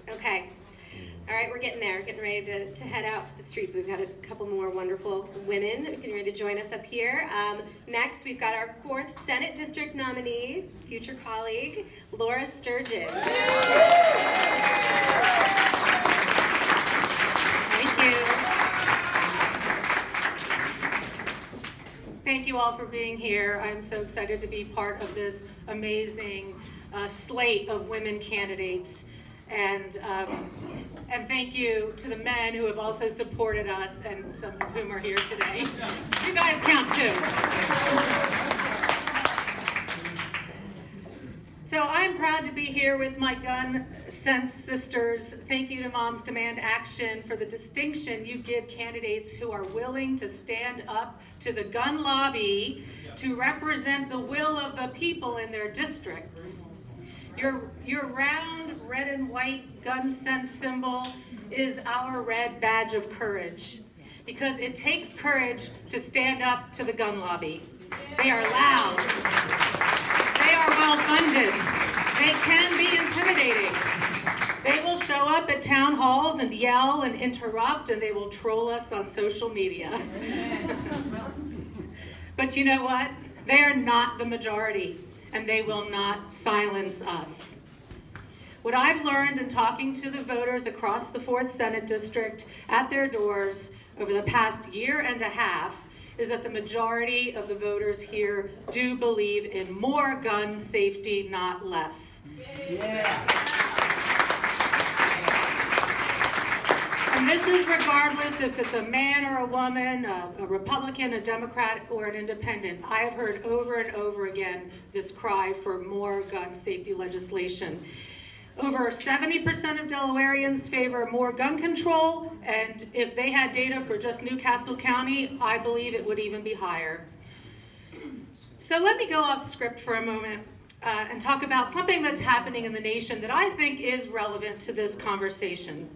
Great. Okay. All right, we're getting there. Getting ready to head out to the streets. We've got a couple more wonderful women getting ready to join us up here. Next, we've got our 4th Senate District nominee, future colleague, Laura Sturgeon. Thank you. Thank you all for being here. I'm so excited to be part of this amazing slate of women candidates. And thank you to the men who have also supported us, and some of whom are here today. You guys count too. So I'm proud to be here with my gun sense sisters. Thank you to Moms Demand Action for the distinction you give candidates who are willing to stand up to the gun lobby to represent the will of the people in their districts. Your round red and white gun sense symbol is our red badge of courage, because it takes courage to stand up to the gun lobby. They are loud. They are well funded. They can be intimidating. They will show up at town halls and yell and interrupt, and they will troll us on social media. But you know what? They are not the majority, and they will not silence us. What I've learned in talking to the voters across the 4th Senate District at their doors over the past year and a half is that the majority of the voters here do believe in more gun safety, not less. Yeah. And this is regardless if it's a man or a woman, a Republican, a Democrat, or an independent. I have heard over and over again this cry for more gun safety legislation. Over 70% of Delawareans favor more gun control, and if they had data for just Newcastle County, I believe it would even be higher. So let me go off script for a moment and talk about something that's happening in the nation that I think is relevant to this conversation.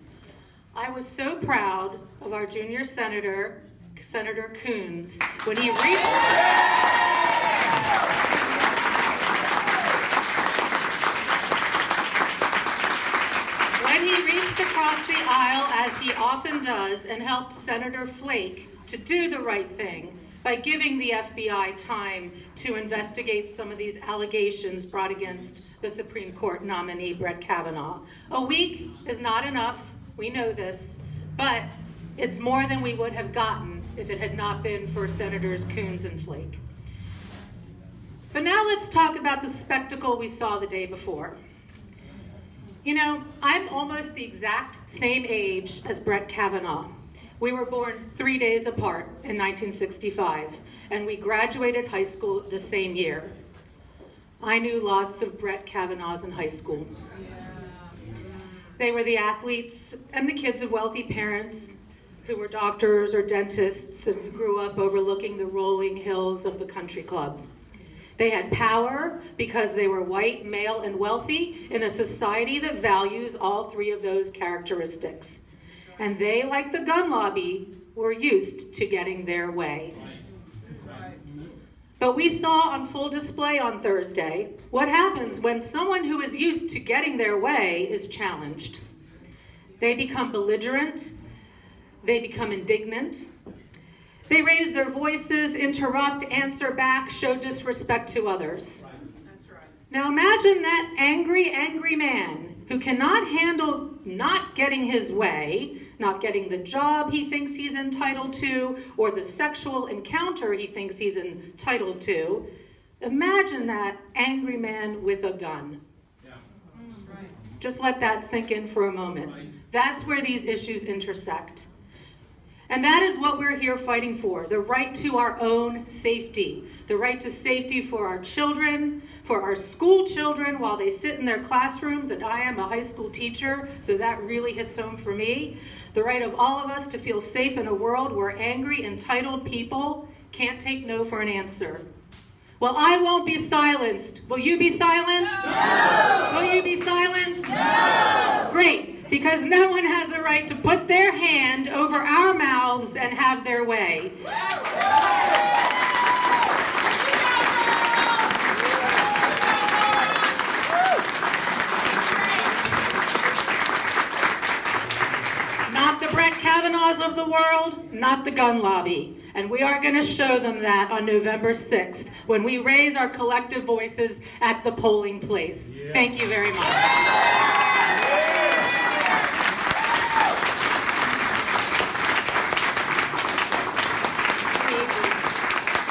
I was so proud of our junior senator, Senator Coons, when he reached across the aisle, as he often does, and helped Senator Flake to do the right thing by giving the FBI time to investigate some of these allegations brought against the Supreme Court nominee, Brett Kavanaugh. A week is not enough, we know this, but it's more than we would have gotten if it had not been for Senators Coons and Flake. But now let's talk about the spectacle we saw the day before. You know, I'm almost the exact same age as Brett Kavanaugh. We were born 3 days apart in 1965, and we graduated high school the same year. I knew lots of Brett Kavanaughs in high school. They were the athletes and the kids of wealthy parents who were doctors or dentists and who grew up overlooking the rolling hills of the country club. They had power because they were white, male, and wealthy in a society that values all 3 of those characteristics. And they, like the gun lobby, were used to getting their way. But we saw on full display on Thursday what happens when someone who is used to getting their way is challenged. They become belligerent, they become indignant, they raise their voices, interrupt, answer back, show disrespect to others. That's right. Now imagine that angry, angry man who cannot handle not getting his way, not getting the job he thinks he's entitled to, or the sexual encounter he thinks he's entitled to. Imagine that angry man with a gun. Yeah. Right. Just let that sink in for a moment. Right. That's where these issues intersect. And that is what we're here fighting for, the right to our own safety, the right to safety for our children, for our school children while they sit in their classrooms, and I am a high school teacher, so that really hits home for me. The right of all of us to feel safe in a world where angry, entitled people can't take no for an answer. Well, I won't be silenced. Will you be silenced? No! Will you be silenced? No! Great. Because no one has the right to put their hand over our mouths and have their way. Brett Kavanaughs of the world, not the gun lobby. And we are going to show them that on November 6th when we raise our collective voices at the polling place. Thank you very much.